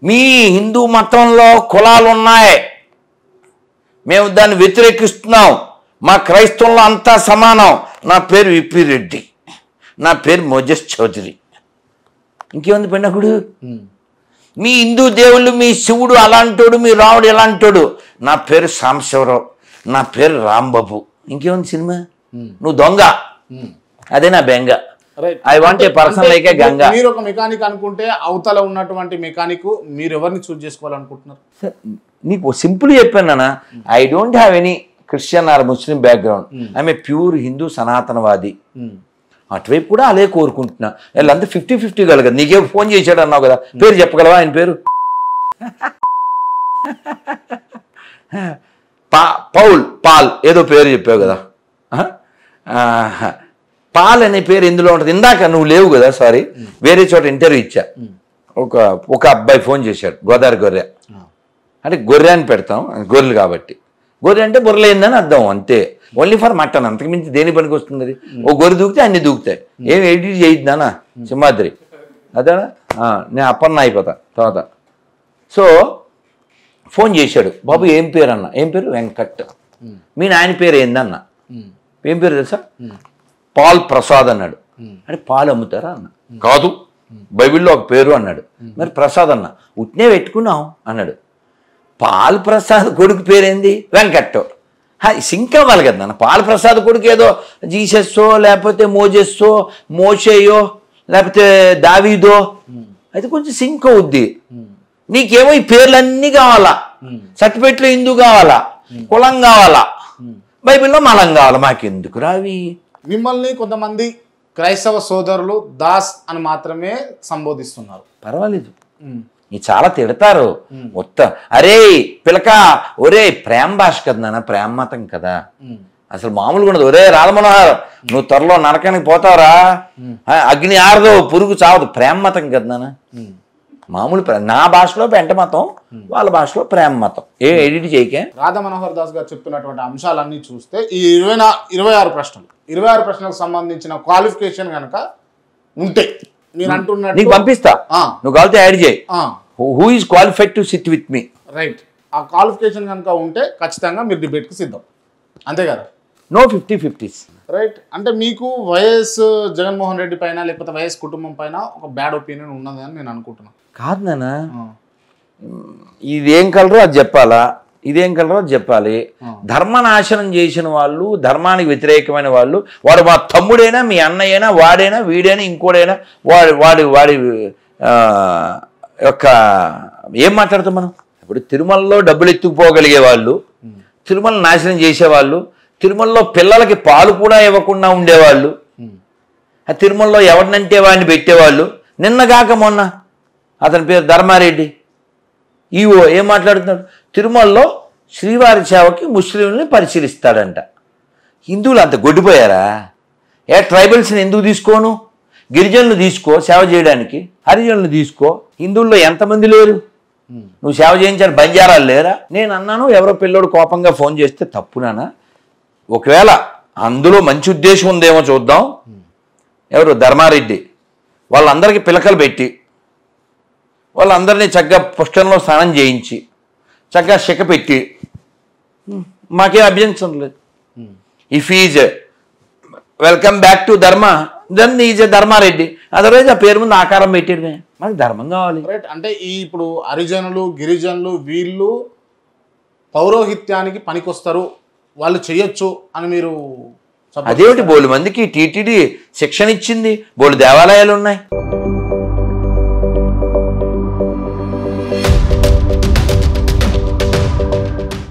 మీ హిందూ మతంలో కులాలు ఉన్నాయి, మేము దాన్ని వ్యతిరేకిస్తున్నాం, మా క్రైస్తవంలో అంతా సమానం, నా పేరు విపి రెడ్డి, నా పేరు మోజస్ చౌదరి, ఇంకేముంది పెన్నకుడు? మీ హిందూ దేవుళ్ళు, మీ శివుడు అలాంటోడు, మీ రాముడు ఎలాంటోడు, నా పేరు సాంబశివరావు, నా పేరు రాంబాబు, ఇంకేముంది సినిమా? నువ్వు దొంగ, అదే నా బెంగ. I want a person like ఏ గంగా. మీరు ఒక మెకానిక్ అనుకుంటే అవతల ఉన్నటువంటి మెకానిక్ మీరు ఎవరిని చూస్ చేసుకోవాలనుకుంటున్నారు? నీకు సింపుల్ చెప్పాను నాన్న, I don't have any Christian or Muslim background, I'm a pure Hindu సనాతనవాది. అటువైపు కూడా అదే కోరుకుంటున్నా. వీళ్ళంతా 50-50 కదా. నీకే ఫోన్ చేశాడు అన్నావు కదా, పేరు చెప్పగలవా ఆయన పేరు? పాల్ ఏదో పేరు చెప్పావు కదా. పాల్ అనే పేరు ఎందులో ఉంటుంది? ఇందాక నువ్వు లేవు కదా, సారీ, వేరే చోట ఇంటర్వ్యూ ఇచ్చా. ఒక అబ్బాయి ఫోన్ చేశాడు, గోదావరి గొర్రె అంటే గొర్రె అని పెడతాం, గొర్రెలు కాబట్టి. గొర్రె అంటే బుర్రలేందని అర్థం, అంతే. ఓన్లీ ఫర్ మటన్, అంతకుమించి దేని పనికి వస్తుంది అది? ఓ గొర్రె దూకితే అన్ని దూకుతాయి. ఏం ఎడిట్ చేయొద్దానా సింహాద్రి, అదేనా? నేను అప్పన్న అయిపోతా తర్వాత. సో ఫోన్ చేశాడు, బాబు ఏం పేరు అన్న? ఏం పేరు? వెంకట్. మీ నాయన పేరు ఏందన్న? ఏం పేరు తెలుసా? పాల్ ప్రసాద్ అన్నాడు. అంటే పాలు అమ్ముతారా అన్న? కాదు, బైబిల్లో ఒక పేరు అన్నాడు. మరి ప్రసాద్ అన్న, ఉట్నే పెట్టుకున్నాం అన్నాడు. పాల్ ప్రసాద్ కొడుకు పేరేంది? వెంకట్. సింక్ అవ్వాలి కదా నాన్న. పాల్ ప్రసాద్ కొడుకు ఏదో జీసస్సో, లేకపోతే మోజెస్సో, మోషేయో, లేకపోతే దావీదో, అయితే కొంచెం సింక్ అవుద్ది. నీకేమో ఈ పేర్లన్నీ కావాలా, సర్టిఫికెట్లో హిందూ కావాలా, కులం కావాలా, బైబిల్లో మలం కావాలా, మాకెందుకు రావి? మిమ్మల్ని కొంతమంది క్రైస్తవ సోదరులు దాస్ అని మాత్రమే సంబోధిస్తున్నారు. పర్వాలేదు, నీ చాలా తిడతారు మొత్తం. అరే పిలక, ఒరే ప్రేమ భాష కదా నాన్న, ప్రేమ మతం కదా, అసలు మామూలుగా ఉండదు. ఒరే రాధమనోహర్, నువ్వు త్వరలో నరకానికి పోతావురా, అగ్ని ఆరదు, పురుగు చావదు, ప్రేమ మతం కదా నాన్న. మామూలు నా భాషలో పెంట మతం, వాళ్ళ భాషలో ప్రేమ మతం. ఏ ఎడిట్ చేయకే. రాధా మనోహర్ దాస్ గారు చెప్తున్నటువంటి అంశాలన్నీ చూస్తే ఈ 26 ప్రశ్నలు, 26 ప్రశ్నలకు సంబంధించిన క్వాలిఫికేషన్ కనుక ఉంటే నేను అంటున్నట్టు నీకు పంపిస్తా, నువ్వు కావాలంటే యాడ్ చేయి. Who is qualified to sit with me? Right. ఆ క్వాలిఫికేషన్ కనుక ఉంటే ఖచ్చితంగా మీరు డిబేట్కి సిద్ధం, అంతే కదా? No 50-50s. రైట్. అంటే మీకు వైఎస్ జగన్మోహన్ రెడ్డి పైన లేకపోతే వైఎస్ కుటుంబం పైన ఒక బ్యాడ్ ఒపీనియన్ ఉన్నది అని నేను అనుకుంటున్నాను. కాదు నాన్న, ఇదేం కలరో అది చెప్పాలా, ఇదేం కలరో అది చెప్పాలి. ధర్మనాశనం చేసిన వాళ్ళు, ధర్మానికి వ్యతిరేకమైన వాళ్ళు, వాడు మా తమ్ముడైనా, మీ అన్నయ్యైనా, వాడైనా, వీడైనా, ఇంకోడైనా, వాడి యొక్క ఏం మాట్లాడతాం మనం? ఇప్పుడు తిరుమలలో డబ్బులు ఎత్తుకుపోగలిగే వాళ్ళు, తిరుమల నాశనం చేసేవాళ్ళు, తిరుమలలో పిల్లలకి పాలు కూడా ఇవ్వకుండా ఉండేవాళ్ళు, ఆ తిరుమలలో ఎవరినంటే వాడిని పెట్టేవాళ్ళు. నిన్నగాక మొన్న అతని పేరు ధర్మారెడ్డి ఈవో ఏం మాట్లాడుతున్నాడు? తిరుమలలో శ్రీవారి సేవకి ముస్లింలని పరిశీలిస్తాడంట. హిందువులు అంత గొడ్డిపోయారా? ట్రైబల్స్ని ఎందుకు తీసుకోను? గిరిజనులు తీసుకో సేవ చేయడానికి, హరిజనులు తీసుకో. హిందువుల్లో ఎంతమంది లేరు? నువ్వు సేవ చేయించాలి, బంజారాలు లేరా? నేను అన్నాను, ఎవరో పిల్లోడు కోపంగా ఫోన్ చేస్తే తప్పునానా, ఒకవేళ అందులో మంచి ఉద్దేశం ఉందేమో చూద్దాం. ఎవరు? ధర్మారెడ్డి. వాళ్ళందరికీ పిలకలు పెట్టి, వాళ్ళందరినీ చక్కగా పుష్కరంలో స్నానం చేయించి, చక్కగా శిఖ పెట్టి, మాకేం అభ్యంతరం లేదు. If is welcome back to ధర్మ, then is a Dharmareddy. Otherwise ఆ పేరు ముందు ఆకారం పెట్టేది, మనకి ధర్మం కావాలి. రైట్. అంటే ఇప్పుడు హరిజనులు, గిరిజనులు వీళ్ళు పౌరోహిత్యానికి పనికొస్తారు, వాళ్ళు చేయొచ్చు అని మీరు? అదేమిటి, బోలు మందికి టీటీడీ శిక్షణ ఇచ్చింది, బోలు దేవాలయాలు ఉన్నాయి.